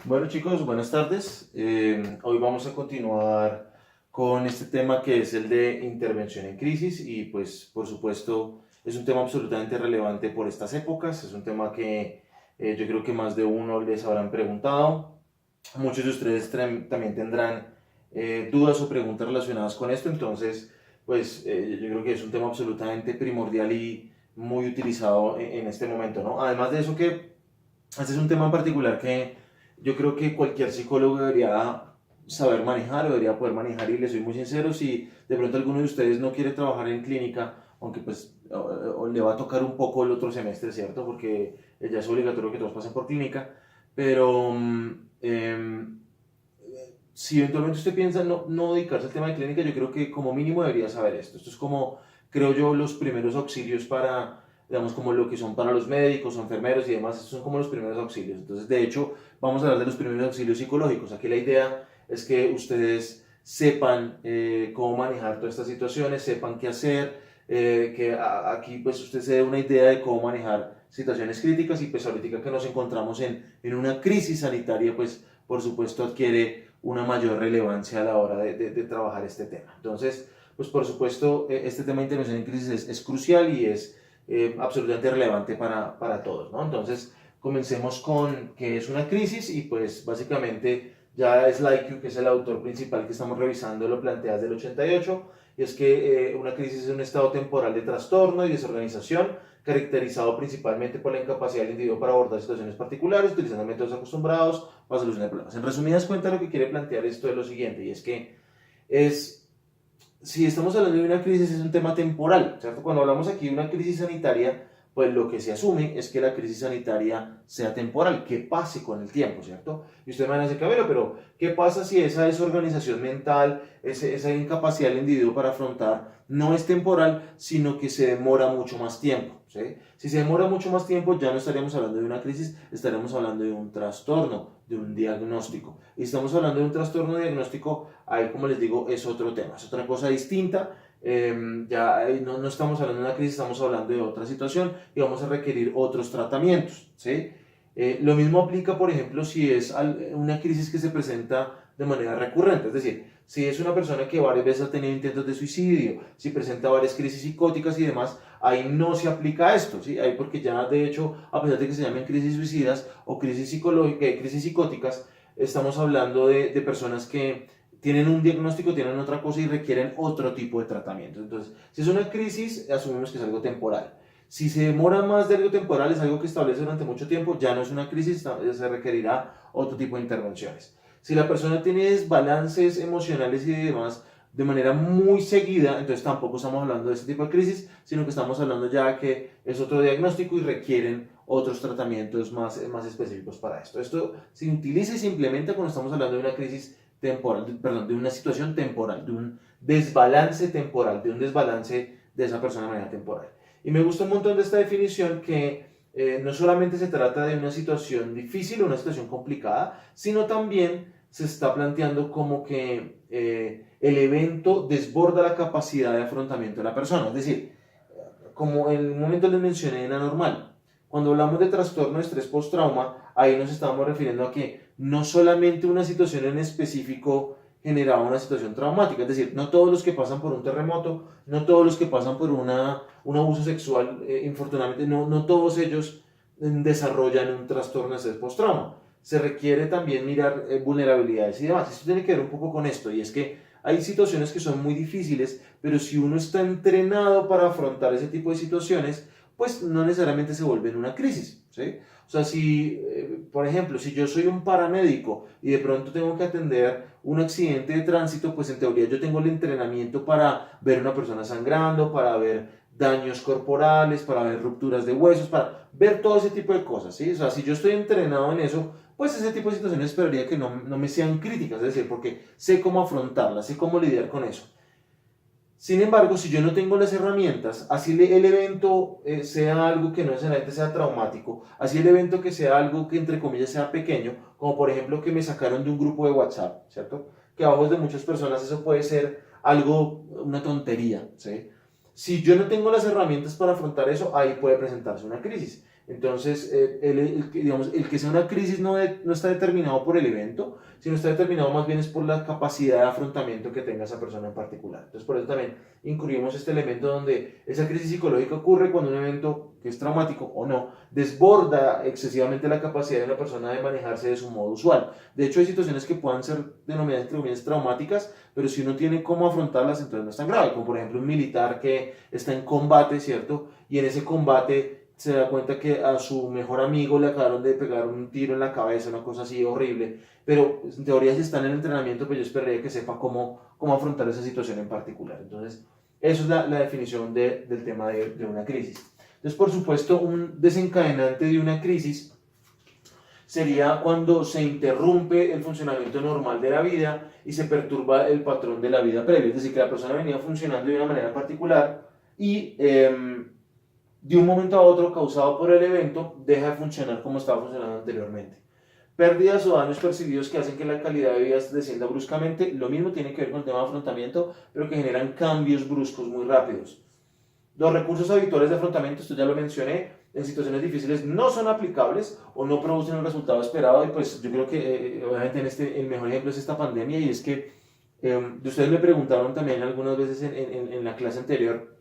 Bueno chicos, buenas tardes. Hoy vamos a continuar con este tema que es el de intervención en crisis y pues por supuesto es un tema absolutamente relevante por estas épocas. Es un tema que yo creo que más de uno les habrán preguntado. Muchos de ustedes también tendrán dudas o preguntas relacionadas con esto, entonces pues yo creo que es un tema absolutamente primordial y muy utilizado en este momento, ¿no? Además de eso que este es un tema en particular que yo creo que cualquier psicólogo debería saber manejar o debería poder manejar, y les soy muy sincero, si de pronto alguno de ustedes no quiere trabajar en clínica, aunque pues o le va a tocar un poco el otro semestre, ¿cierto? Porque ya es obligatorio que todos pasen por clínica, pero si eventualmente usted piensa no dedicarse al tema de clínica, yo creo que como mínimo debería saber esto. Esto es como, creo yo, los primeros auxilios para, digamos, como lo que son para los médicos o enfermeros y demás, estos son como los primeros auxilios. Entonces, de hecho, vamos a hablar de los primeros auxilios psicológicos. Aquí la idea es que ustedes sepan cómo manejar todas estas situaciones, sepan qué hacer, aquí pues usted se dé una idea de cómo manejar situaciones críticas, y pues ahorita que nos encontramos en una crisis sanitaria, pues por supuesto adquiere una mayor relevancia a la hora de trabajar este tema. Entonces, pues por supuesto, este tema de intervención en crisis es crucial y es absolutamente relevante para todos, ¿no? Entonces, comencemos con qué es una crisis, y pues básicamente ya Slyke, que es el autor principal que estamos revisando, lo plantea desde el 88, y es que una crisis es un estado temporal de trastorno y desorganización caracterizado principalmente por la incapacidad del individuo para abordar situaciones particulares, utilizando métodos acostumbrados para solucionar problemas. En resumidas cuentas, lo que quiere plantear esto es lo siguiente, y es que si estamos hablando de una crisis, es un tema temporal, ¿cierto? Cuando hablamos aquí de una crisis sanitaria, pues lo que se asume es que la crisis sanitaria sea temporal, que pase con el tiempo, ¿cierto? Y usted me va a decir, Camilo, pero ¿qué pasa si esa desorganización mental, esa incapacidad del individuo para afrontar no es temporal, sino que se demora mucho más tiempo? ¿Sí? Si se demora mucho más tiempo, ya no estaríamos hablando de una crisis, estaremos hablando de un trastorno, de un diagnóstico. Y estamos hablando de un trastorno diagnóstico, ahí como les digo, es otro tema, es otra cosa distinta. Ya no estamos hablando de una crisis, estamos hablando de otra situación y vamos a requerir otros tratamientos, ¿sí? Lo mismo aplica, por ejemplo, si es una crisis que se presenta de manera recurrente, es decir, si es una persona que varias veces ha tenido intentos de suicidio, si presenta varias crisis psicóticas y demás, ahí no se aplica esto, ¿sí? Ahí, porque ya de hecho, a pesar de que se llamen crisis suicidas o crisis psicológicas, crisis psicóticas, estamos hablando de personas que tienen un diagnóstico, tienen otra cosa y requieren otro tipo de tratamiento. Entonces, si es una crisis, asumimos que es algo temporal. Si se demora más de algo temporal, es algo que establece durante mucho tiempo, ya no es una crisis, se requerirá otro tipo de intervenciones. Si la persona tiene desbalances emocionales y demás de manera muy seguida, entonces tampoco estamos hablando de este tipo de crisis, sino que estamos hablando ya que es otro diagnóstico y requieren otros tratamientos más específicos para esto. Esto se utiliza y se implementa cuando estamos hablando de una crisis temporal, perdón, de una situación temporal, de un desbalance temporal, de un desbalance de esa persona de manera temporal. Y me gusta un montón de esta definición que no solamente se trata de una situación difícil o una situación complicada, sino también se está planteando como que el evento desborda la capacidad de afrontamiento de la persona. Es decir, como en un momento les mencioné en anormal, cuando hablamos de trastorno de estrés post-trauma, ahí nos estamos refiriendo a que no solamente una situación en específico generaba una situación traumática, es decir, no todos los que pasan por un terremoto, no todos los que pasan por un abuso sexual, infortunadamente, no todos ellos desarrollan un trastorno de estrés post-trauma. Se requiere también mirar vulnerabilidades y demás. Esto tiene que ver un poco con esto, y es que hay situaciones que son muy difíciles, pero si uno está entrenado para afrontar ese tipo de situaciones, pues no necesariamente se vuelve en una crisis, ¿sí? O sea, si, por ejemplo, si yo soy un paramédico y de pronto tengo que atender un accidente de tránsito, pues en teoría yo tengo el entrenamiento para ver a una persona sangrando, para ver daños corporales, para ver rupturas de huesos, para ver todo ese tipo de cosas, ¿sí? O sea, si yo estoy entrenado en eso, pues ese tipo de situaciones esperaría que no me sean críticas, es decir, porque sé cómo afrontarlas, sé cómo lidiar con eso. Sin embargo, si yo no tengo las herramientas, así el evento sea algo que no necesariamente sea traumático, así el evento que sea algo que entre comillas sea pequeño, como por ejemplo que me sacaron de un grupo de WhatsApp, ¿cierto? Que a ojos de muchas personas eso puede ser algo, una tontería, ¿sí? Si yo no tengo las herramientas para afrontar eso, ahí puede presentarse una crisis. Entonces, digamos, el que sea una crisis no está determinado por el evento, sino está determinado más bien es por la capacidad de afrontamiento que tenga esa persona en particular. Entonces, por eso también incluimos este elemento donde esa crisis psicológica ocurre cuando un evento que es traumático o no, desborda excesivamente la capacidad de una persona de manejarse de su modo usual. De hecho, hay situaciones que puedan ser denominadas entre comillas traumáticas, pero si uno tiene cómo afrontarlas, entonces no es tan grave, como por ejemplo un militar que está en combate, ¿cierto? Y en ese combate se da cuenta que a su mejor amigo le acabaron de pegar un tiro en la cabeza, una cosa así horrible, pero en teoría si está en el entrenamiento, pues yo esperaría que sepa cómo afrontar esa situación en particular. Entonces, eso es la definición del tema de una crisis. Entonces, por supuesto, un desencadenante de una crisis sería cuando se interrumpe el funcionamiento normal de la vida y se perturba el patrón de la vida previa, es decir, que la persona venía funcionando de una manera particular y de un momento a otro, causado por el evento, deja de funcionar como estaba funcionando anteriormente. Pérdidas o daños percibidos que hacen que la calidad de vida descienda bruscamente, lo mismo tiene que ver con el tema de afrontamiento, pero que generan cambios bruscos muy rápidos. Los recursos habituales de afrontamiento, esto ya lo mencioné, en situaciones difíciles no son aplicables o no producen el resultado esperado, y pues yo creo que obviamente el mejor ejemplo es esta pandemia, y es que ustedes me preguntaron también algunas veces en la clase anterior,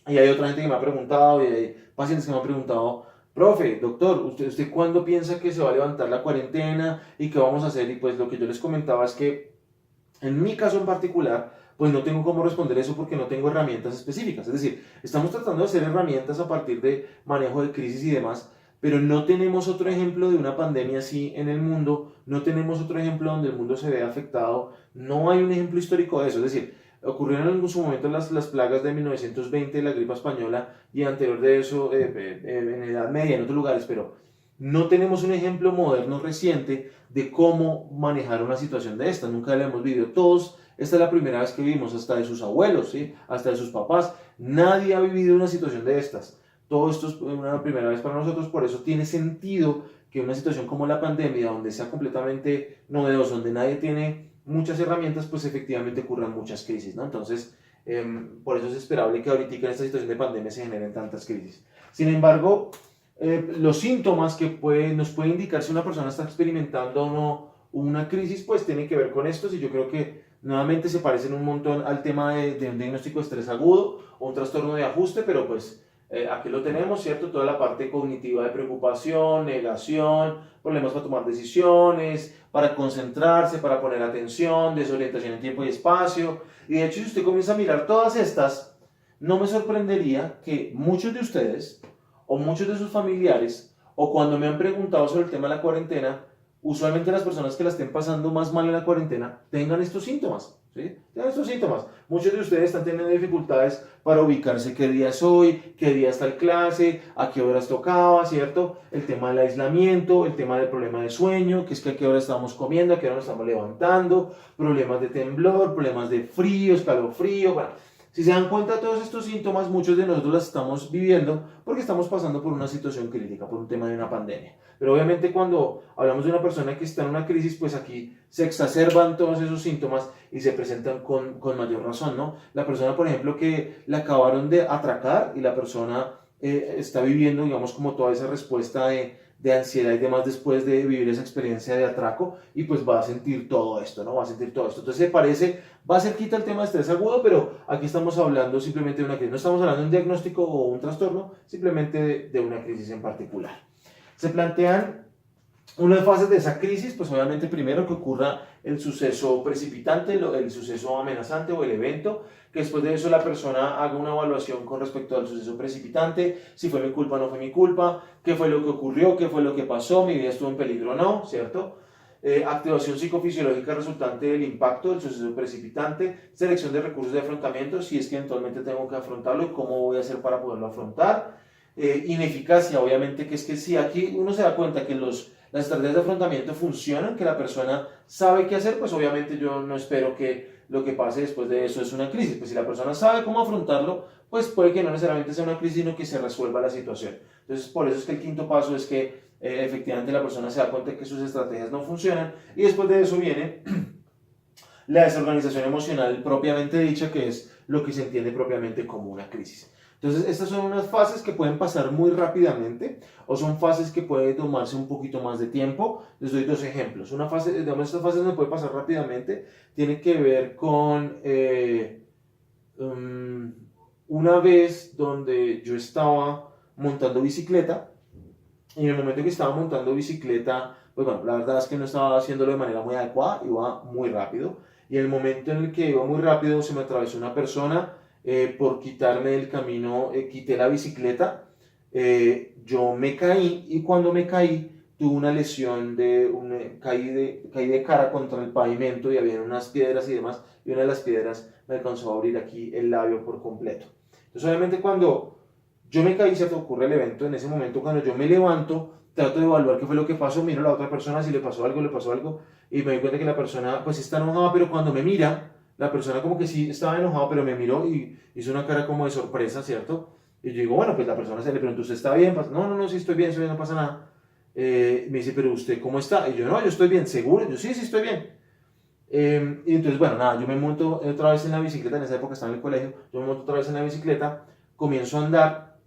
y hay otra gente que me ha preguntado, y hay pacientes que me han preguntado: profe, doctor, ¿usted cuándo piensa que se va a levantar la cuarentena y qué vamos a hacer? Y pues lo que yo les comentaba es que en mi caso en particular, pues no tengo cómo responder eso porque no tengo herramientas específicas. Es decir, estamos tratando de hacer herramientas a partir de manejo de crisis y demás, pero no tenemos otro ejemplo de una pandemia así en el mundo, no tenemos otro ejemplo donde el mundo se vea afectado, no hay un ejemplo histórico de eso. Es decir, ocurrieron en su momento las plagas de 1920, la gripe española, y anterior de eso en Edad Media, en otros lugares, pero no tenemos un ejemplo moderno reciente de cómo manejar una situación de esta. Nunca la hemos vivido. Todos, esta es la primera vez que vivimos, hasta de sus abuelos, ¿sí? Hasta de sus papás. Nadie ha vivido una situación de estas. Todo esto es una primera vez para nosotros, por eso tiene sentido que una situación como la pandemia, donde sea completamente novedoso, donde nadie tiene muchas herramientas, pues efectivamente ocurran muchas crisis, ¿no? Entonces, por eso es esperable que ahorita en esta situación de pandemia se generen tantas crisis. Sin embargo, los síntomas que nos puede indicar si una persona está experimentando o no una crisis, pues tienen que ver con estos, y yo creo que nuevamente se parecen un montón al tema de un diagnóstico de estrés agudo o un trastorno de ajuste, pero pues aquí lo tenemos, ¿cierto? Toda la parte cognitiva de preocupación, negación, problemas para tomar decisiones, para concentrarse, para poner atención, desorientación en tiempo y espacio. Y de hecho, si usted comienza a mirar todas estas, no me sorprendería que muchos de ustedes o muchos de sus familiares, o cuando me han preguntado sobre el tema de la cuarentena, usualmente las personas que la estén pasando más mal en la cuarentena tengan estos síntomas, ¿sí? Tengan estos síntomas. Muchos de ustedes están teniendo dificultades para ubicarse qué día es hoy, qué día está el clase, a qué horas tocaba, ¿cierto? El tema del aislamiento, el tema del problema de sueño, que es que a qué hora estamos comiendo, a qué hora nos estamos levantando, problemas de temblor, problemas de frío, escalofrío, bueno. Si se dan cuenta, todos estos síntomas, muchos de nosotros los estamos viviendo porque estamos pasando por una situación crítica, por un tema de una pandemia. Pero obviamente cuando hablamos de una persona que está en una crisis, pues aquí se exacerban todos esos síntomas y se presentan con mayor razón, ¿no? La persona, por ejemplo, que la acabaron de atracar y la persona está viviendo, digamos, como toda esa respuesta de ansiedad y demás después de vivir esa experiencia de atraco, y pues va a sentir todo esto, ¿no? Va a sentir todo esto. Entonces se parece, va a ser quita el tema de estrés agudo, pero aquí estamos hablando simplemente de una crisis. No estamos hablando de un diagnóstico o un trastorno, simplemente de una crisis en particular. Se plantean unas fases de esa crisis, pues obviamente primero que ocurra el suceso precipitante, el suceso amenazante o el evento, que después de eso la persona haga una evaluación con respecto al suceso precipitante, si fue mi culpa o no fue mi culpa, qué fue lo que ocurrió, qué fue lo que pasó, mi vida estuvo en peligro o no, ¿cierto? Activación psicofisiológica resultante del impacto del suceso precipitante, selección de recursos de afrontamiento, si es que eventualmente tengo que afrontarlo y cómo voy a hacer para poderlo afrontar. Ineficacia, obviamente, que es que si aquí uno se da cuenta que las estrategias de afrontamiento funcionan, que la persona sabe qué hacer, pues obviamente yo no espero que lo que pase después de eso es una crisis. Pues si la persona sabe cómo afrontarlo, pues puede que no necesariamente sea una crisis, sino que se resuelva la situación. Entonces, por eso es que el quinto paso es que efectivamente la persona se da cuenta que sus estrategias no funcionan, y después de eso viene la desorganización emocional propiamente dicha, que es lo que se entiende propiamente como una crisis. Entonces, estas son unas fases que pueden pasar muy rápidamente o son fases que pueden tomarse un poquito más de tiempo. Les doy dos ejemplos. Una fase, digamos, estas fases no puede pasar rápidamente, tiene que ver con um, una vez donde yo estaba montando bicicleta y en el momento que estaba montando bicicleta, pues bueno, la verdad es que no estaba haciéndolo de manera muy adecuada, iba muy rápido. Y en el momento en el que iba muy rápido se me atravesó una persona, por quitarme del camino, quité la bicicleta, yo me caí y cuando me caí tuve una lesión, caí de cara contra el pavimento y había unas piedras y demás, y una de las piedras me alcanzó a abrir aquí el labio por completo. Entonces obviamente cuando yo me caí, se te ocurre el evento, en ese momento cuando yo me levanto, trato de evaluar qué fue lo que pasó, miro a la otra persona si le pasó algo, y me doy cuenta que la persona pues está enojada, pero cuando me mira, la persona como que sí estaba enojada, pero me miró y hizo una cara como de sorpresa, ¿cierto? Y yo digo, bueno, pues la persona se le preguntó, ¿usted está bien? No, sí estoy bien, no pasa nada. Me dice, pero ¿usted cómo está? Y yo, no, yo estoy bien, ¿seguro? Yo, sí, estoy bien. Y entonces, bueno, nada, yo me monto otra vez en la bicicleta, en esa época estaba en el colegio, yo me monto otra vez en la bicicleta, comienzo a andar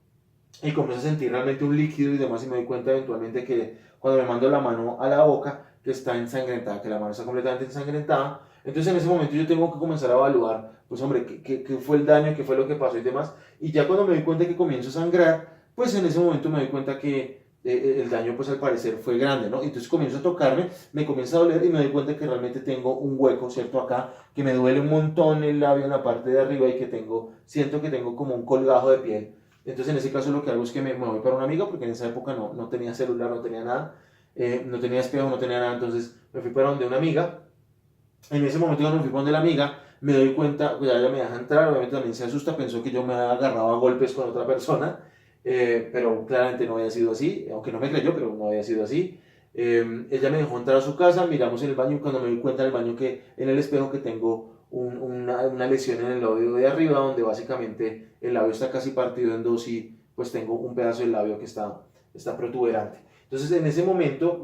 y comienzo a sentir realmente un líquido y demás y me doy cuenta eventualmente que cuando me mando la mano a la boca que está ensangrentada, que la mano está completamente ensangrentada, entonces en ese momento yo tengo que comenzar a evaluar, pues hombre, qué fue el daño, qué fue lo que pasó y demás, y ya cuando me doy cuenta que comienzo a sangrar, pues en ese momento me doy cuenta que el daño pues al parecer fue grande, ¿no? Entonces comienzo a tocarme, me comienza a doler y me doy cuenta que realmente tengo un hueco, ¿cierto? Acá, que me duele un montón el labio en la parte de arriba y que siento que tengo como un colgajo de piel. Entonces en ese caso lo que hago es que me voy para un amigo, porque en esa época no tenía celular, no tenía nada, no tenía espejo, no tenía nada, entonces me fui para donde una amiga. En ese momento cuando me fui para donde la amiga, me doy cuenta, pues ella me deja entrar, obviamente también se asusta, pensó que yo me agarraba a golpes con otra persona, pero claramente no había sido así, aunque no me creyó, pero no había sido así. Ella me dejó entrar a su casa, miramos en el baño y cuando me doy cuenta en el baño que en el espejo que tengo una lesión en el labio de arriba, donde básicamente el labio está casi partido en dos y pues tengo un pedazo del labio que está protuberante. Entonces en ese momento,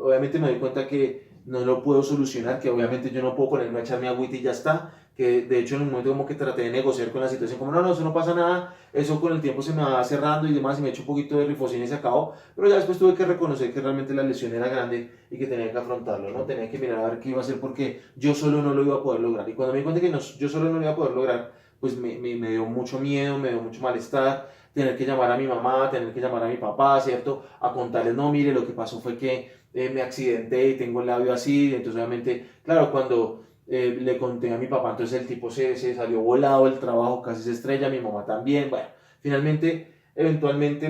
obviamente me doy cuenta que no lo puedo solucionar, que obviamente yo no puedo ponerme a echarme agüita y ya está, que de hecho en un momento como que traté de negociar con la situación, como no, eso no pasa nada, eso con el tiempo se me va cerrando y demás, y me echo un poquito de rifocina y se acabó, pero ya después tuve que reconocer que realmente la lesión era grande y que tenía que afrontarlo, ¿no? Tenía que mirar a ver qué iba a hacer porque yo solo no lo iba a poder lograr, y cuando me di cuenta que yo solo no lo iba a poder lograr, pues me dio mucho miedo, me dio mucho malestar, tener que llamar a mi mamá, tener que llamar a mi papá, ¿cierto? A contarles, no, mire, lo que pasó fue que me accidenté y tengo el labio así, entonces obviamente, claro, cuando le conté a mi papá, entonces el tipo se salió volado del trabajo, casi se estrella, mi mamá también, bueno, finalmente, eventualmente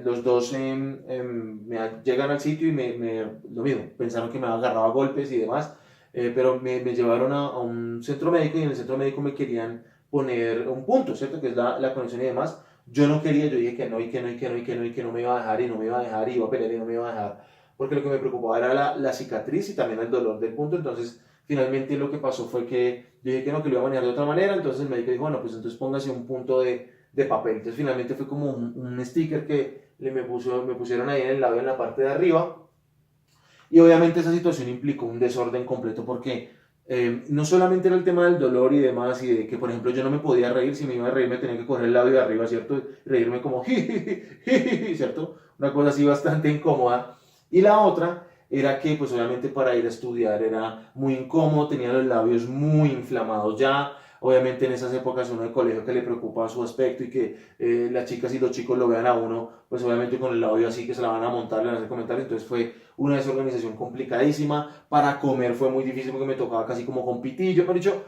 los dos llegan al sitio y lo mismo, pensaron que me había agarrado a golpes y demás, pero me llevaron a un centro médico y en el centro médico me querían poner un punto, ¿cierto? Que es la conexión y demás. Yo no quería, yo dije que no, y que no, y que no, y que no, y que no me iba a dejar, y no me iba a dejar, y iba a pelear y no me iba a dejar, porque lo que me preocupaba era la cicatriz y también el dolor del punto, entonces finalmente lo que pasó fue que yo dije que no, que lo iba a manejar de otra manera, entonces el médico dijo, bueno, pues entonces póngase un punto de papel, entonces finalmente fue como un sticker que me pusieron ahí en el lado, en la parte de arriba, y obviamente esa situación implicó un desorden completo porque no solamente era el tema del dolor y demás, y de que, por ejemplo, yo no me podía reír, si me iba a reír me tenía que coger el labio de arriba, ¿cierto? Y reírme como, ¿cierto? Una cosa así bastante incómoda. Y la otra era que, pues obviamente para ir a estudiar era muy incómodo, tenía los labios muy inflamados ya. Obviamente en esas épocas uno de colegio que le preocupa su aspecto y que las chicas y los chicos lo vean a uno, pues obviamente con el labio así que se la van a montar, le van a hacer comentarios, entonces fue una desorganización complicadísima, para comer fue muy difícil porque me tocaba casi como con pitillo, pero dicho,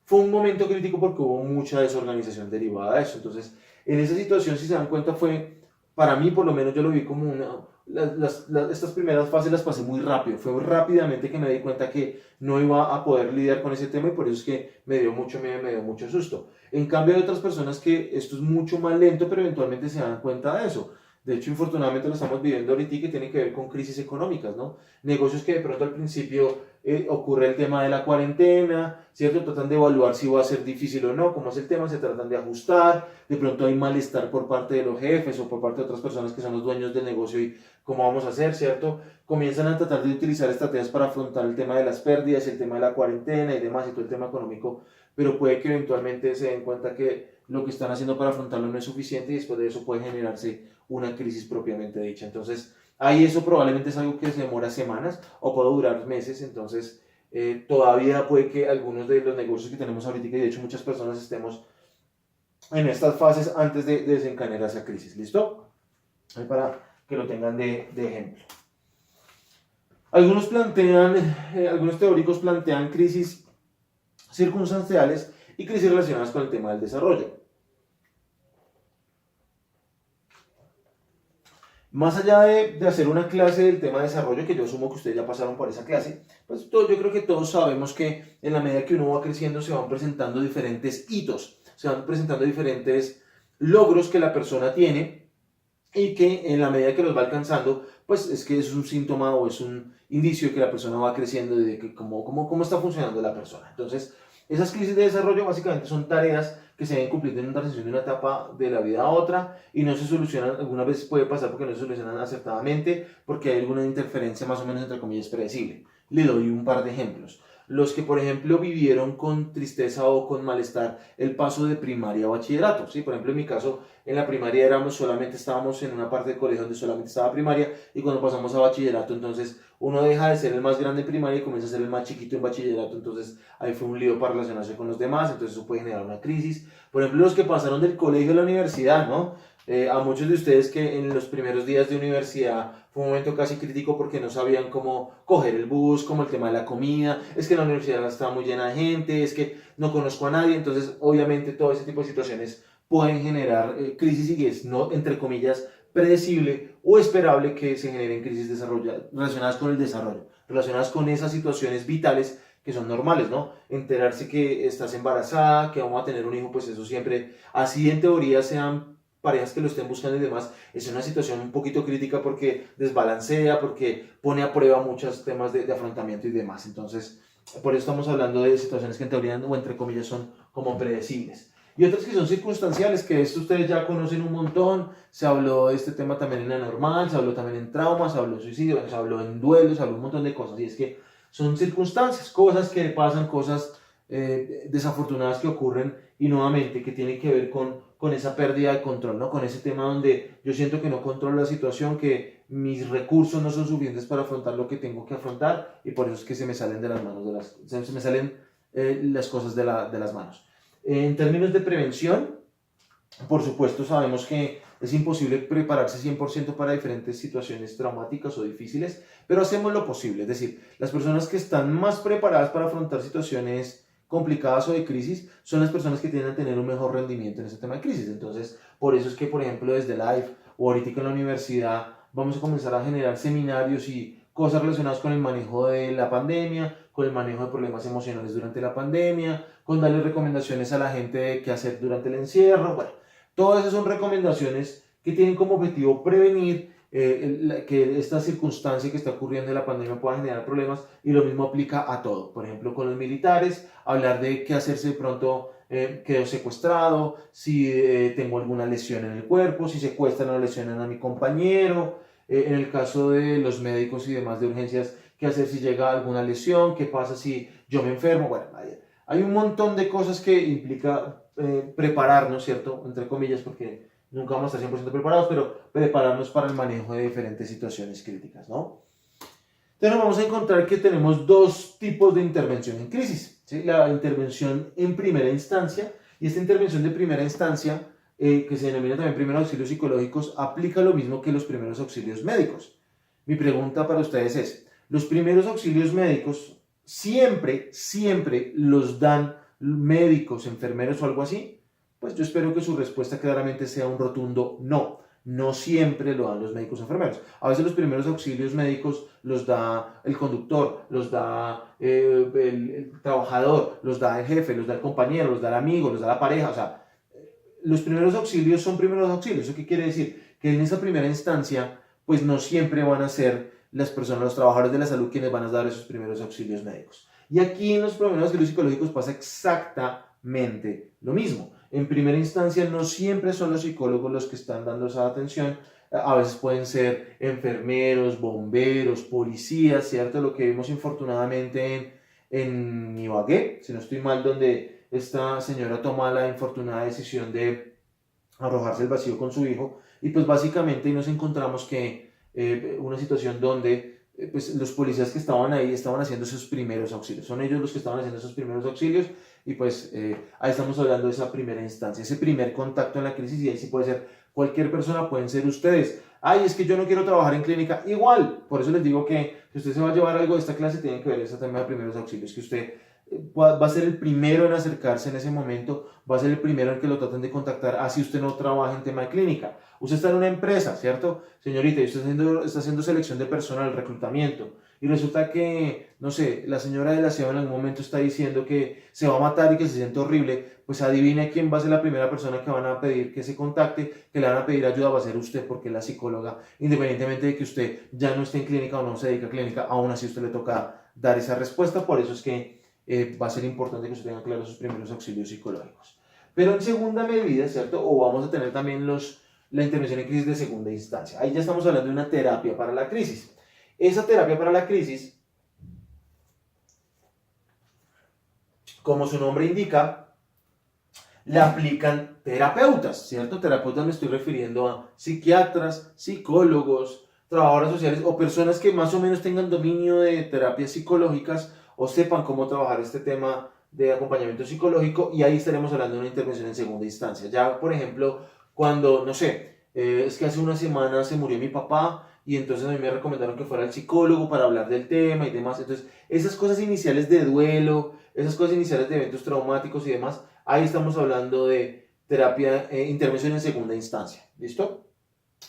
fue un momento crítico porque hubo mucha desorganización derivada de eso, entonces en esa situación si se dan cuenta fue, para mí por lo menos yo lo vi como estas primeras fases las pasé muy rápido, fue muy rápidamente que me di cuenta que no iba a poder lidiar con ese tema y por eso es que me dio mucho miedo, me dio mucho susto. En cambio hay otras personas que esto es mucho más lento, pero eventualmente se dan cuenta de eso. De hecho, infortunadamente lo estamos viviendo ahorita que tiene que ver con crisis económicas, ¿no? Negocios que de pronto al principio ocurre el tema de la cuarentena, ¿cierto? Tratan de evaluar si va a ser difícil o no, cómo es el tema, se tratan de ajustar, de pronto hay malestar por parte de los jefes o por parte de otras personas que son los dueños del negocio y cómo vamos a hacer, ¿cierto? Comienzan a tratar de utilizar estrategias para afrontar el tema de las pérdidas, el tema de la cuarentena y demás, y todo el tema económico, pero puede que eventualmente se den cuenta que lo que están haciendo para afrontarlo no es suficiente y después de eso puede generarse una crisis propiamente dicha. Entonces, ahí eso probablemente es algo que se demora semanas o puede durar meses, entonces todavía puede que algunos de los negocios que tenemos ahorita, y de hecho muchas personas estemos en estas fases antes de desencadenar esa crisis. ¿Listo? Ahí para que lo tengan de ejemplo. Algunos teóricos plantean crisis circunstanciales y crisis relacionadas con el tema del desarrollo. Más allá de hacer una clase del tema de desarrollo, que yo asumo que ustedes ya pasaron por esa clase, pues yo creo que todos sabemos que en la medida que uno va creciendo se van presentando diferentes hitos, se van presentando diferentes logros que la persona tiene y que en la medida que los va alcanzando, pues es que es un síntoma o es un indicio de que la persona va creciendo y de que cómo está funcionando la persona. Entonces, esas crisis de desarrollo básicamente son tareas que se deben cumplir en una transición de una etapa de la vida a otra y no se solucionan, algunas veces puede pasar porque no se solucionan acertadamente, porque hay alguna interferencia más o menos entre comillas predecible. Le doy un par de ejemplos. Los que, por ejemplo, vivieron con tristeza o con malestar el paso de primaria a bachillerato, ¿sí? Por ejemplo, en mi caso, en la primaria estábamos en una parte del colegio donde solamente estaba primaria y cuando pasamos a bachillerato, entonces uno deja de ser el más grande en primaria y comienza a ser el más chiquito en bachillerato, entonces ahí fue un lío para relacionarse con los demás, entonces eso puede generar una crisis. Por ejemplo, los que pasaron del colegio a la universidad, ¿no? A muchos de ustedes que en los primeros días de universidad fue un momento casi crítico porque no sabían cómo coger el bus, como el tema de la comida, es que la universidad estaba muy llena de gente, es que no conozco a nadie, entonces obviamente todo ese tipo de situaciones pueden generar crisis y es no, entre comillas, predecible o esperable que se generen crisis relacionadas con el desarrollo, relacionadas con esas situaciones vitales que son normales, ¿no? Enterarse que estás embarazada, que vamos a tener un hijo, pues eso siempre, así en teoría sean parejas que lo estén buscando y demás, es una situación un poquito crítica porque desbalancea, porque pone a prueba muchos temas de afrontamiento y demás. Entonces, por eso estamos hablando de situaciones que en teoría o entre comillas son como predecibles. Y otras que son circunstanciales, que esto ustedes ya conocen un montón, se habló de este tema también en Anormal, se habló también en traumas, se habló en suicidio, se habló en duelos, se habló un montón de cosas, y es que son circunstancias, cosas que pasan, cosas desafortunadas que ocurren y nuevamente que tienen que ver con esa pérdida de control, ¿no? Con ese tema donde yo siento que no controlo la situación, que mis recursos no son suficientes para afrontar lo que tengo que afrontar y por eso es que se me salen de las manos, se me salen las cosas de las manos. En términos de prevención, por supuesto sabemos que es imposible prepararse 100% para diferentes situaciones traumáticas o difíciles, pero hacemos lo posible. Es decir, las personas que están más preparadas para afrontar situaciones complicadas o de crisis son las personas que tienden a tener un mejor rendimiento en ese tema de crisis. Entonces, por eso es que, por ejemplo, desde Life o ahorita en la universidad vamos a comenzar a generar seminarios y cosas relacionadas con el manejo de la pandemia, con el manejo de problemas emocionales durante la pandemia, con darle recomendaciones a la gente de qué hacer durante el encierro. Bueno, todas esas son recomendaciones que tienen como objetivo prevenir que esta circunstancia que está ocurriendo en la pandemia pueda generar problemas y lo mismo aplica a todo. Por ejemplo, con los militares, hablar de qué hacerse de pronto quedo secuestrado, si tengo alguna lesión en el cuerpo, si secuestran o lesionan a mi compañero, en el caso de los médicos y demás de urgencias, qué hacer si llega alguna lesión, qué pasa si yo me enfermo. Bueno, hay un montón de cosas que implica prepararnos, ¿cierto? Entre comillas, porque nunca vamos a estar 100% preparados, pero prepararnos para el manejo de diferentes situaciones críticas, ¿no? Entonces vamos a encontrar que tenemos dos tipos de intervención en crisis, ¿sí? La intervención en primera instancia, y esta intervención de primera instancia, que se denomina también primeros auxilios psicológicos, aplica lo mismo que los primeros auxilios médicos. Mi pregunta para ustedes es, ¿los primeros auxilios médicos siempre los dan médicos, enfermeros o algo así? Pues yo espero que su respuesta claramente sea un rotundo no. No siempre lo dan los médicos o enfermeros. A veces los primeros auxilios médicos los da el conductor, los da el trabajador, los da el jefe, los da el compañero, los da el amigo, los da la pareja. O sea, los primeros auxilios son primeros auxilios. ¿Eso qué quiere decir? Que en esa primera instancia, pues no siempre van a ser las personas, los trabajadores de la salud quienes van a dar esos primeros auxilios médicos. Y aquí en los primeros auxilios psicológicos pasa exactamente lo mismo. En primera instancia no siempre son los psicólogos los que están dando esa atención, a veces pueden ser enfermeros, bomberos, policías, ¿cierto? Lo que vimos infortunadamente en Ibagué, si no estoy mal, donde esta señora toma la infortunada decisión de arrojarse al vacío con su hijo y pues básicamente nos encontramos que una situación donde pues los policías que estaban ahí estaban haciendo sus primeros auxilios, son ellos los que estaban haciendo sus primeros auxilios y pues ahí estamos hablando de esa primera instancia, ese primer contacto en la crisis y ahí sí puede ser cualquier persona, pueden ser ustedes. Ay, es que yo no quiero trabajar en clínica, igual, por eso les digo que si usted se va a llevar algo de esta clase tiene que ver ese tema de primeros auxilios, que usted va a ser el primero en acercarse en ese momento, va a ser el primero en que lo traten de contactar, así usted no trabaja en tema de clínica. Usted está en una empresa, ¿cierto? Señorita, y usted está haciendo selección de personal, reclutamiento, y resulta que, no sé, la señora de la ciudad en algún momento está diciendo que se va a matar y que se siente horrible, pues adivine quién va a ser la primera persona que van a pedir que se contacte, que le van a pedir ayuda, va a ser usted, porque es la psicóloga, independientemente de que usted ya no esté en clínica o no se dedica a clínica, aún así a usted le toca dar esa respuesta, por eso es que va a ser importante que usted tenga claros sus primeros auxilios psicológicos. Pero en segunda medida, ¿cierto? O vamos a tener también la intervención en crisis de segunda instancia. Ahí ya estamos hablando de una terapia para la crisis. Esa terapia para la crisis, como su nombre indica, la aplican terapeutas, ¿cierto? Terapeutas me estoy refiriendo a psiquiatras, psicólogos, trabajadoras sociales o personas que más o menos tengan dominio de terapias psicológicas o sepan cómo trabajar este tema de acompañamiento psicológico y ahí estaremos hablando de una intervención en segunda instancia. Ya, por ejemplo, cuando, no sé, es que hace una semana se murió mi papá y entonces a mí me recomendaron que fuera al psicólogo para hablar del tema y demás. Entonces, esas cosas iniciales de duelo, esas cosas iniciales de eventos traumáticos y demás, ahí estamos hablando de terapia, intervención en segunda instancia. ¿Listo?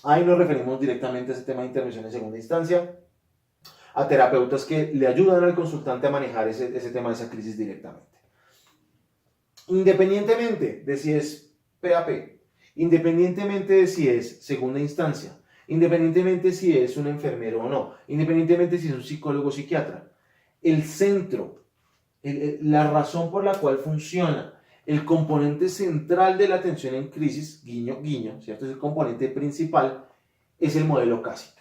Ahí nos referimos directamente a ese tema de intervención en segunda instancia, a terapeutas que le ayudan al consultante a manejar ese tema de esa crisis directamente. Independientemente de si es PAP, independientemente de si es segunda instancia, independientemente de si es un enfermero o no, independientemente de si es un psicólogo o psiquiatra, el centro, la razón por la cual funciona, el componente central de la atención en crisis, guiño, guiño, ¿cierto? Es el componente principal, es el modelo CASIC.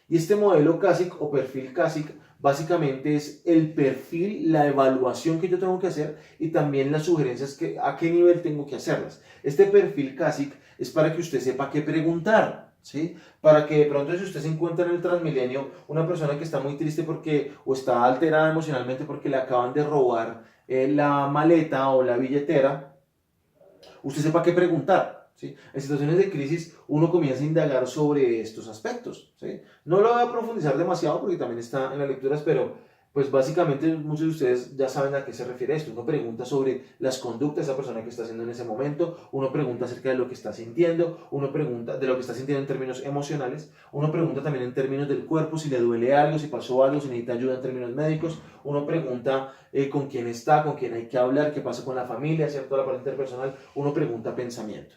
Y este modelo CASIC o perfil CASIC básicamente es el perfil, la evaluación que yo tengo que hacer y también las sugerencias a qué nivel tengo que hacerlas. Este perfil CASIC es para que usted sepa qué preguntar, ¿sí? Para que de pronto si usted se encuentra en el Transmilenio, una persona que está muy triste porque o está alterada emocionalmente porque le acaban de robar la maleta o la billetera, usted sepa qué preguntar. ¿Sí? En situaciones de crisis uno comienza a indagar sobre estos aspectos. ¿Sí? No lo voy a profundizar demasiado porque también está en las lecturas, pero pues básicamente muchos de ustedes ya saben a qué se refiere esto. Uno pregunta sobre las conductas de esa persona que está haciendo en ese momento, uno pregunta acerca de lo que está sintiendo, uno pregunta de lo que está sintiendo en términos emocionales, uno pregunta también en términos del cuerpo, si le duele algo, si pasó algo, si necesita ayuda en términos médicos, uno pregunta con quién está, con quién hay que hablar, qué pasa con la familia, ¿cierto? La parte interpersonal, uno pregunta pensamiento.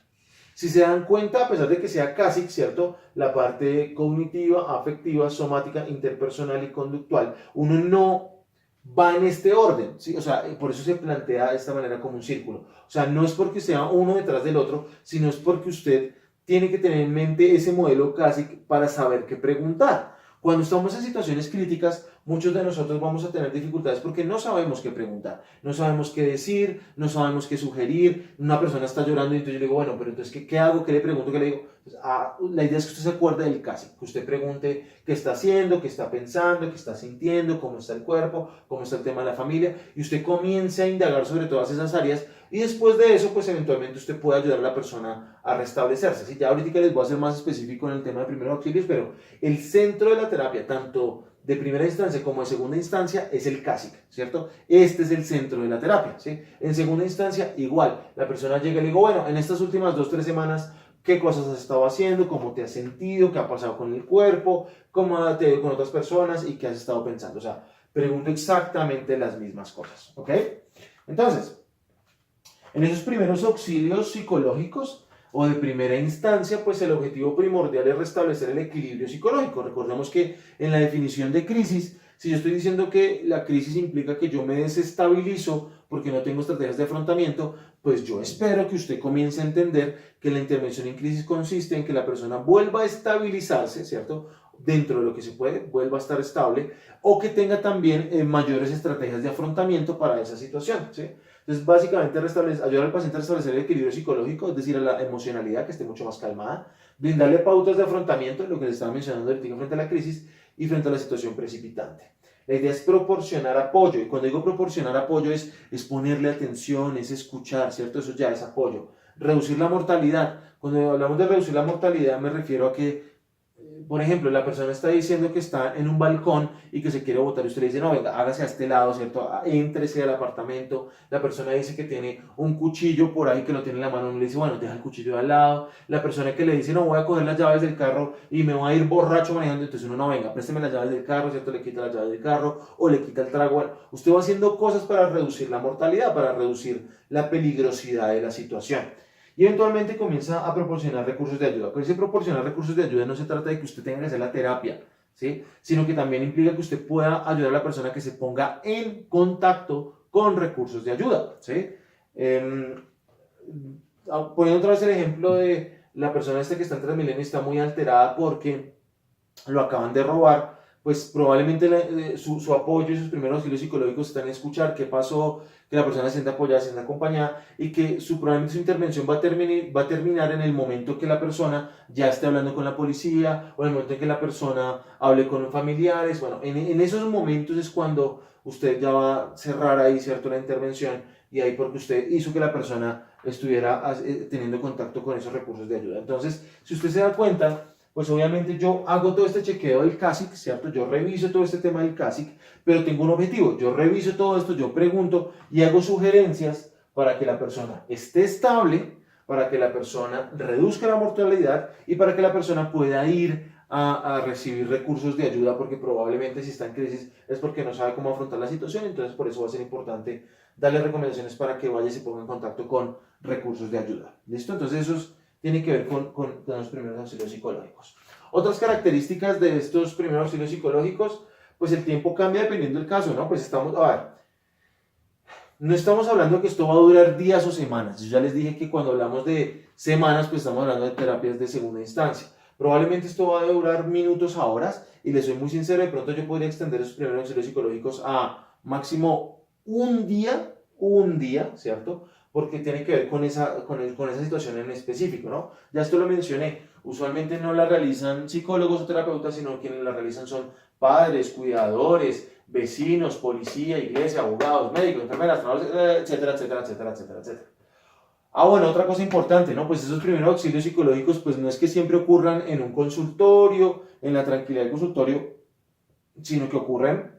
Si se dan cuenta, a pesar de que sea CASIC, ¿cierto? La parte cognitiva, afectiva, somática, interpersonal y conductual, uno no va en este orden, ¿sí? O sea, por eso se plantea de esta manera como un círculo. O sea, no es porque sea uno detrás del otro, sino es porque usted tiene que tener en mente ese modelo CASIC para saber qué preguntar. Cuando estamos en situaciones críticas, muchos de nosotros vamos a tener dificultades porque no sabemos qué preguntar, no sabemos qué decir, no sabemos qué sugerir. Una persona está llorando y entonces yo le digo, bueno, pero entonces, ¿qué hago? ¿Qué le pregunto? ¿Qué le digo? La idea es que usted se acuerde del CASIC, que usted pregunte qué está haciendo, qué está pensando, qué está sintiendo, cómo está el cuerpo, cómo está el tema de la familia, y usted comience a indagar sobre todas esas áreas y después de eso, pues eventualmente usted puede ayudar a la persona a restablecerse. ¿Sí? Ya ahorita les voy a ser más específico en el tema de primeros auxilios, pero el centro de la terapia, tanto de primera instancia como de segunda instancia, es el CASIC, ¿cierto? Este es el centro de la terapia, ¿sí? En segunda instancia, igual, la persona llega y le digo, bueno, en estas últimas 2 o 3 semanas, ¿qué cosas has estado haciendo? ¿Cómo te has sentido? ¿Qué ha pasado con el cuerpo? ¿Cómo te ha ido con otras personas? ¿Y qué has estado pensando? O sea, pregunto exactamente las mismas cosas, ¿ok? Entonces, en esos primeros auxilios psicológicos o de primera instancia, pues el objetivo primordial es restablecer el equilibrio psicológico. Recordemos que en la definición de crisis, si yo estoy diciendo que la crisis implica que yo me desestabilizo porque no tengo estrategias de afrontamiento, pues yo espero que usted comience a entender que la intervención en crisis consiste en que la persona vuelva a estabilizarse, ¿cierto? Dentro de lo que se puede, vuelva a estar estable, o que tenga también mayores estrategias de afrontamiento para esa situación, ¿sí? Entonces, básicamente, ayudar al paciente a restablecer el equilibrio psicológico, es decir, a la emocionalidad, que esté mucho más calmada, brindarle pautas de afrontamiento, lo que les estaba mencionando ahorita frente a la crisis y frente a la situación precipitante. La idea es proporcionar apoyo, y cuando digo proporcionar apoyo es ponerle atención, es escuchar, ¿cierto? Eso ya es apoyo. Reducir la mortalidad. Cuando hablamos de reducir la mortalidad me refiero a que, por ejemplo, la persona está diciendo que está en un balcón y que se quiere botar y usted le dice, no, venga, hágase a este lado, ¿cierto? Éntrese al apartamento. La persona dice que tiene un cuchillo por ahí que lo tiene en la mano y le dice, bueno, deja el cuchillo de al lado. La persona que le dice, no, voy a coger las llaves del carro y me voy a ir borracho manejando, entonces uno, no, venga, présteme las llaves del carro, ¿cierto? Le quita las llaves del carro o le quita el trago. Bueno, usted va haciendo cosas para reducir la mortalidad, para reducir la peligrosidad de la situación. Y eventualmente comienza a proporcionar recursos de ayuda. Pero ese proporcionar recursos de ayuda no se trata de que usted tenga que hacer la terapia, ¿sí? Sino que también implica que usted pueda ayudar a la persona que se ponga en contacto con recursos de ayuda, ¿sí? Poniendo otra vez el ejemplo de la persona esta que está en Transmilenio y está muy alterada porque lo acaban de robar, pues probablemente su apoyo y sus primeros auxilios psicológicos están en escuchar qué pasó, que la persona se sienta apoyada, se sienta acompañada y que probablemente su intervención va a terminar en el momento que la persona ya esté hablando con la policía o en el momento en que la persona hable con los familiares. Bueno, en esos momentos es cuando usted ya va a cerrar ahí, ¿cierto?, la intervención y ahí porque usted hizo que la persona estuviera teniendo contacto con esos recursos de ayuda. Entonces, si usted se da cuenta, pues obviamente yo hago todo este chequeo del CASIC, ¿cierto? Yo reviso todo este tema del CASIC, pero tengo un objetivo. Yo reviso todo esto, yo pregunto y hago sugerencias para que la persona esté estable, para que la persona reduzca la mortalidad y para que la persona pueda ir a recibir recursos de ayuda, porque probablemente si está en crisis es porque no sabe cómo afrontar la situación. Entonces por eso va a ser importante darle recomendaciones para que vaya y se ponga en contacto con recursos de ayuda. ¿Listo? Entonces eso tiene que ver con los primeros auxilios psicológicos. Otras características de estos primeros auxilios psicológicos, pues el tiempo cambia dependiendo del caso, ¿no? Pues estamos, a ver, no estamos hablando que esto va a durar días o semanas. Yo ya les dije que cuando hablamos de semanas, pues estamos hablando de terapias de segunda instancia. Probablemente esto va a durar minutos a horas, y les soy muy sincero, de pronto yo podría extender esos primeros auxilios psicológicos a máximo un día, ¿cierto? Porque tiene que ver con esa situación en específico, ¿no? Ya esto lo mencioné, usualmente no la realizan psicólogos o terapeutas, sino quienes la realizan son padres, cuidadores, vecinos, policía, iglesia, abogados, médicos, enfermeras, etcétera, etcétera, etcétera, etcétera, etcétera. Ah, bueno, otra cosa importante, ¿no? Pues esos primeros auxilios psicológicos, pues no es que siempre ocurran en un consultorio, en la tranquilidad del consultorio, sino que ocurren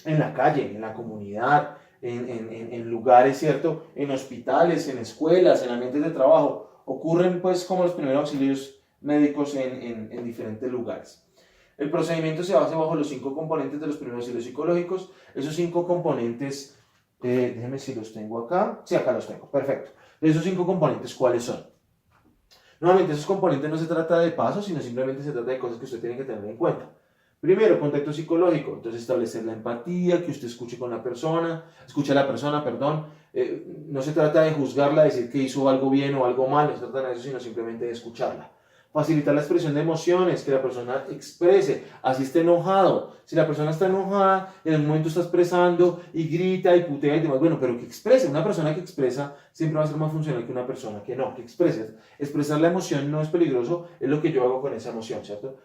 en la calle, en la comunidad, en lugares, ¿cierto? En hospitales, en escuelas, en ambientes de trabajo. Ocurren pues como los primeros auxilios médicos en diferentes lugares. El procedimiento se basa bajo los 5 componentes de los primeros auxilios psicológicos. Esos 5 componentes, déjenme si los tengo acá. Sí, acá los tengo, perfecto. Esos 5 componentes, ¿cuáles son? Nuevamente, esos componentes no se trata de pasos, sino simplemente se trata de cosas que usted tiene que tener en cuenta. Primero, contacto psicológico, entonces establecer la empatía, que usted escuche a la persona, perdón. No se trata de juzgarla, decir que hizo algo bien o algo mal, no se trata de eso, sino simplemente de escucharla. Facilitar la expresión de emociones, que la persona exprese, así esté enojado. Si la persona está enojada, en el momento está expresando y grita y putea y demás, bueno, pero que exprese. Una persona que expresa siempre va a ser más funcional que una persona que no, que exprese. Expresar la emoción no es peligroso, es lo que yo hago con esa emoción, ¿cierto?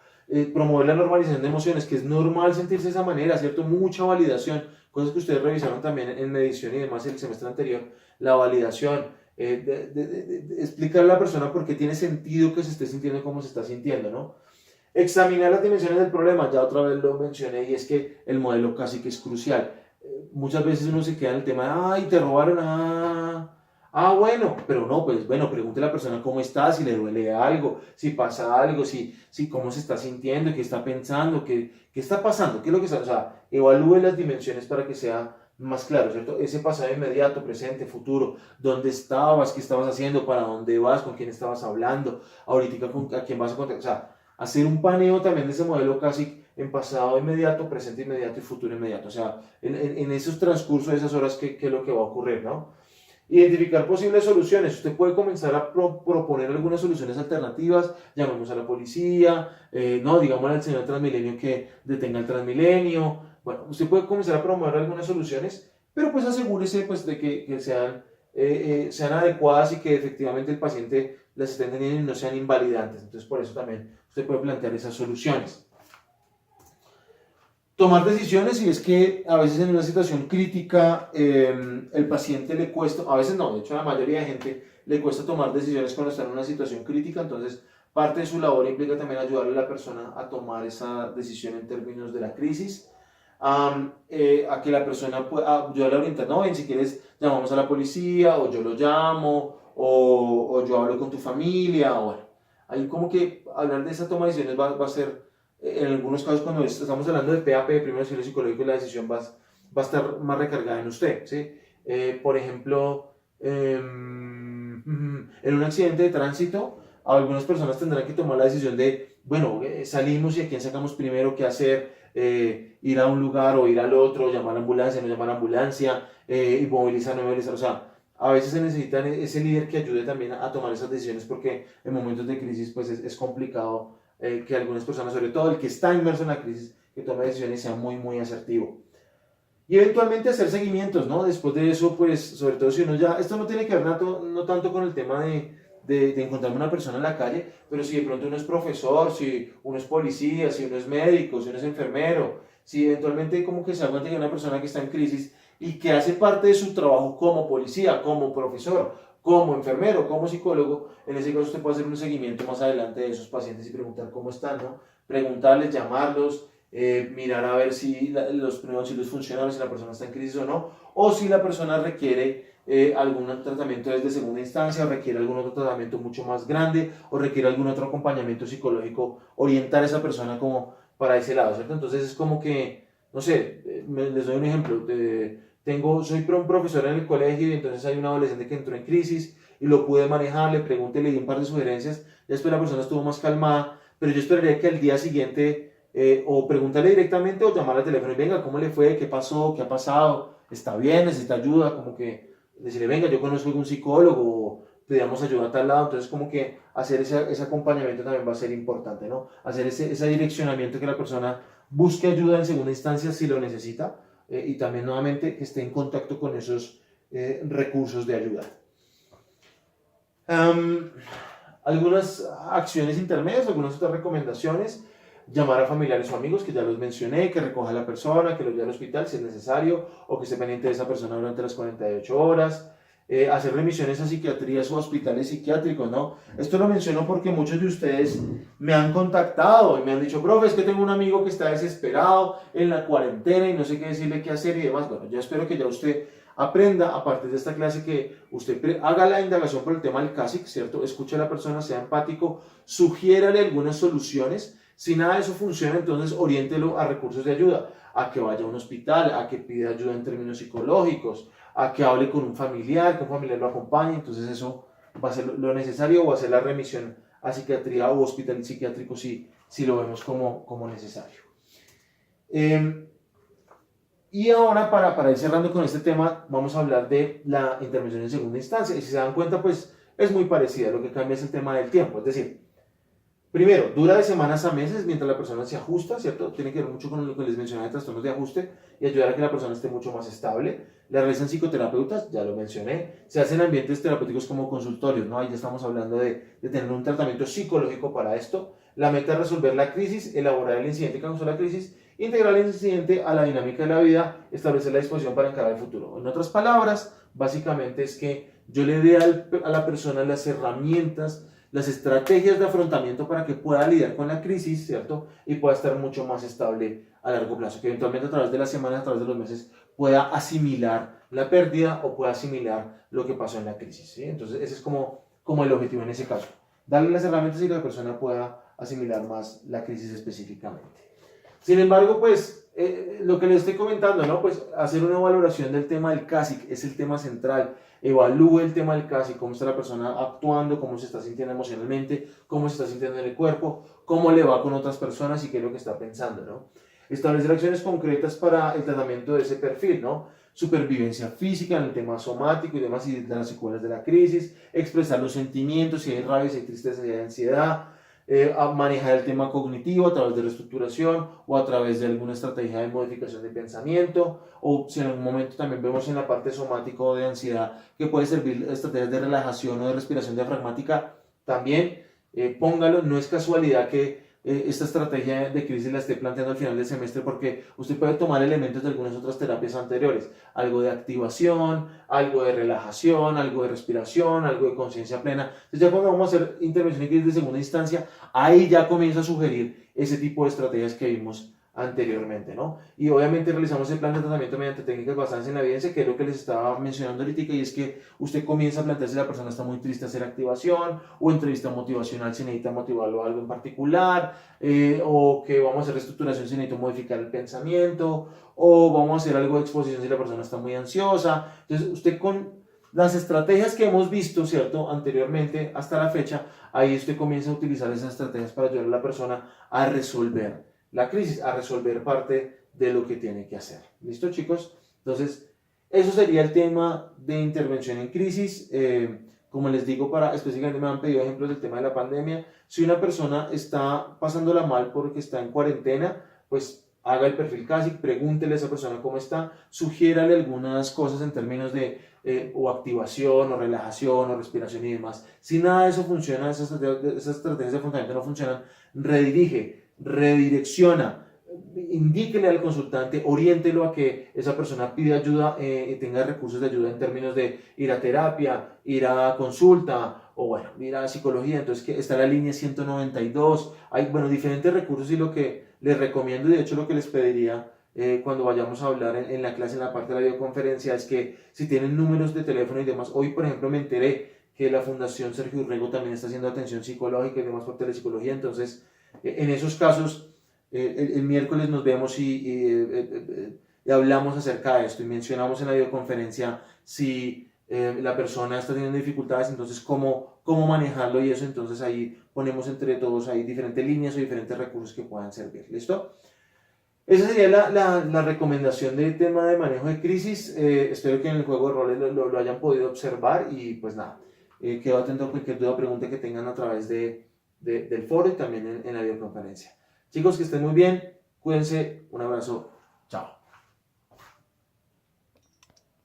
Promover la normalización de emociones, que es normal sentirse de esa manera, ¿cierto? Mucha validación, cosas que ustedes revisaron también en medición y demás el semestre anterior, la validación, explicarle a la persona por qué tiene sentido que se esté sintiendo como se está sintiendo, ¿no? Examinar las dimensiones del problema, ya otra vez lo mencioné, y es que el modelo casi que es crucial. Muchas veces uno se queda en el tema de, ay, te robaron, bueno, pero no, pues bueno, pregúntele a la persona cómo está, si le duele algo, si pasa algo, si cómo se está sintiendo, qué está pensando, qué está pasando, qué es lo que está, o sea, evalúe las dimensiones para que sea más claro, ¿cierto? Ese pasado inmediato, presente, futuro, dónde estabas, qué estabas haciendo, para dónde vas, con quién estabas hablando, ahorita a quién vas a contactar, o sea, hacer un paneo también de ese modelo casi en pasado inmediato, presente inmediato y futuro inmediato, o sea, en esos transcursos de esas horas, ¿qué es lo que va a ocurrir, ¿no? Identificar posibles soluciones. Usted puede comenzar a proponer algunas soluciones alternativas. Llamemos a la policía, no, digamos al señor Transmilenio que detenga el Transmilenio. Bueno, usted puede comenzar a promover algunas soluciones pero pues asegúrese pues de que sean adecuadas y que efectivamente el paciente las esté entendiendo y no sean invalidantes. Entonces por eso también usted puede plantear esas soluciones. Tomar decisiones, y es que a veces en una situación crítica el paciente le cuesta, a veces no, de hecho a la mayoría de gente le cuesta tomar decisiones cuando está en una situación crítica, entonces parte de su labor implica también ayudarle a la persona a tomar esa decisión en términos de la crisis, a que la persona pueda ayudarle a orientar, no, ven, si quieres llamamos a la policía, o yo lo llamo, o yo hablo con tu familia, o bueno, ahí como que hablar de esa toma de decisiones va a ser en algunos casos, cuando estamos hablando de PAP, de primer auxilio psicológico, la decisión va a estar más recargada en usted, ¿sí? Por ejemplo, en un accidente de tránsito, algunas personas tendrán que tomar la decisión de, bueno, salimos y a quién sacamos primero, qué hacer, ir a un lugar o ir al otro, llamar a la ambulancia, no llamar a la ambulancia, inmovilizar, no inmovilizar, o sea, a veces se necesita ese líder que ayude también a tomar esas decisiones, porque en momentos de crisis pues es complicado que algunas personas, sobre todo el que está inmerso en la crisis, que tome decisiones y sea muy, muy asertivo. Y eventualmente hacer seguimientos, ¿no? Después de eso, pues, sobre todo si uno ya, esto no tiene que ver no tanto con el tema de encontrarme una persona en la calle, pero si de pronto uno es profesor, si uno es policía, si uno es médico, si uno es enfermero, si eventualmente como que se da cuenta que una persona que está en crisis y que hace parte de su trabajo como policía, como profesor, como enfermero, como psicólogo, en ese caso usted puede hacer un seguimiento más adelante de esos pacientes y preguntar cómo están, ¿no? Preguntarles, llamarlos, mirar a ver si los primeros auxilios funcionan, si la persona está en crisis o no, o si la persona requiere algún tratamiento desde segunda instancia, o requiere algún otro tratamiento mucho más grande, o requiere algún otro acompañamiento psicológico, orientar a esa persona como para ese lado, ¿cierto? Entonces es como que, no sé, les doy un ejemplo, soy un profesor en el colegio y entonces hay un adolescente que entró en crisis y lo pude manejar, le pregunté, le di un par de sugerencias, después la persona estuvo más calmada, pero yo esperaría que al día siguiente o preguntarle directamente o llamar al teléfono y venga, ¿cómo le fue? ¿Qué pasó? ¿Qué ha pasado? ¿Está bien? ¿Necesita ayuda? Como que decirle, venga, yo conozco algún psicólogo, o pedíamos ayuda a tal lado, entonces como que hacer ese acompañamiento también va a ser importante, ¿no? Hacer ese direccionamiento, que la persona busque ayuda en segunda instancia si lo necesita, y también nuevamente que esté en contacto con esos recursos de ayuda. Algunas acciones intermedias, algunas otras recomendaciones: llamar a familiares o amigos, que ya los mencioné, que recoja a la persona, que lo lleve al hospital si es necesario, o que esté pendiente de esa persona durante las 48 horas, hacer remisiones a psiquiatrías o hospitales psiquiátricos, ¿no? Esto lo menciono porque muchos de ustedes me han contactado y me han dicho, profe, es que tengo un amigo que está desesperado en la cuarentena y no sé qué decirle, qué hacer y demás. Bueno, yo espero que ya usted aprenda a partir de esta clase, que usted haga la indagación por el tema del CASIC, ¿cierto? Escuche a la persona, sea empático, sugiérale algunas soluciones. Si nada de eso funciona, entonces oriéntelo a recursos de ayuda, a que vaya a un hospital, a que pida ayuda en términos psicológicos, a que hable con un familiar, que un familiar lo acompañe. Entonces eso va a ser lo necesario, o va a ser la remisión a psiquiatría o hospital psiquiátrico si lo vemos como necesario. Y ahora, para ir cerrando con este tema, vamos a hablar de la intervención en segunda instancia. Y si se dan cuenta, pues es muy parecida. Lo que cambia es el tema del tiempo. Es decir, primero, dura de semanas a meses mientras la persona se ajusta, ¿cierto? Tiene que ver mucho con lo que les mencioné de trastornos de ajuste y ayudar a que la persona esté mucho más estable. Le realizan psicoterapeutas, ya lo mencioné. Se hacen ambientes terapéuticos como consultorios, ¿no? Ahí ya estamos hablando de tener un tratamiento psicológico para esto. La meta es resolver la crisis, elaborar el incidente que causó la crisis, integrar el incidente a la dinámica de la vida, establecer la disposición para encarar el futuro. En otras palabras, básicamente es que yo le dé a la persona las herramientas, las estrategias de afrontamiento para que pueda lidiar con la crisis, ¿cierto? Y pueda estar mucho más estable a largo plazo, que eventualmente a través de las semanas, a través de los meses, pueda asimilar la pérdida o pueda asimilar lo que pasó en la crisis, ¿sí? Entonces ese es como el objetivo en ese caso, darle las herramientas y que la persona pueda asimilar más la crisis específicamente. Sin embargo, pues, lo que les estoy comentando, ¿no? Pues hacer una valoración del tema del CASIC es el tema central. Evalúe el tema del CASIC, cómo está la persona actuando, cómo se está sintiendo emocionalmente, cómo se está sintiendo en el cuerpo, cómo le va con otras personas y qué es lo que está pensando, ¿no? Establecer acciones concretas para el tratamiento de ese perfil, ¿no? Supervivencia física en el tema somático y demás, y de las secuelas de la crisis, expresar los sentimientos, si hay rabia, si hay tristeza, si hay ansiedad, a manejar el tema cognitivo a través de reestructuración o a través de alguna estrategia de modificación de pensamiento, o si en algún momento también vemos en la parte somática o de ansiedad que puede servir estrategias de relajación o de respiración diafragmática, también póngalo. No es casualidad que esta estrategia de crisis la esté planteando al final del semestre, porque usted puede tomar elementos de algunas otras terapias anteriores, algo de activación, algo de relajación, algo de respiración, algo de conciencia plena. Entonces ya cuando vamos a hacer intervención en crisis de segunda instancia, ahí ya comienza a sugerir ese tipo de estrategias que vimos anteriormente, ¿no? Y obviamente realizamos el plan de tratamiento mediante técnicas basadas en la evidencia, que es lo que les estaba mencionando ahorita, y es que usted comienza a plantearse si la persona está muy triste, hacer activación, o entrevista motivacional si necesita motivarlo a algo en particular, o que vamos a hacer reestructuración si necesita modificar el pensamiento, o vamos a hacer algo de exposición si la persona está muy ansiosa. Entonces usted con las estrategias que hemos visto, ¿cierto?, anteriormente hasta la fecha, ahí usted comienza a utilizar esas estrategias para ayudar a la persona a resolver la crisis, a resolver parte de lo que tiene que hacer. ¿Listo, chicos? Entonces, eso sería el tema de intervención en crisis. Como les digo, específicamente me han pedido ejemplos del tema de la pandemia. Si una persona está pasándola mal porque está en cuarentena, pues haga el perfil CASIC, pregúntele a esa persona cómo está, sugiérale algunas cosas en términos de o activación, o relajación, o respiración y demás. Si nada de eso funciona, esas estrategias de afrontamiento no funcionan, redirecciona, indíquele al consultante, oriéntelo a que esa persona pida ayuda y tenga recursos de ayuda en términos de ir a terapia, ir a consulta o bueno, ir a psicología. Entonces que está la línea 192, hay bueno, diferentes recursos, y lo que les recomiendo, y de hecho lo que les pediría cuando vayamos a hablar en la clase, en la parte de la videoconferencia, es que si tienen números de teléfono y demás. Hoy por ejemplo me enteré que la Fundación Sergio Urrego también está haciendo atención psicológica y demás por telepsicología. Entonces en esos casos el miércoles nos vemos y hablamos acerca de esto, y mencionamos en la videoconferencia si la persona está teniendo dificultades, entonces cómo manejarlo, y eso. Entonces ahí ponemos entre todos ahí diferentes líneas o diferentes recursos que puedan servir. ¿Listo? Esa sería la recomendación del tema de manejo de crisis. Espero que en el juego de roles lo hayan podido observar, y pues nada, quedo atento a cualquier duda o pregunta que tengan a través del foro y también en la videoconferencia. Chicos, que estén muy bien, cuídense, un abrazo, chao.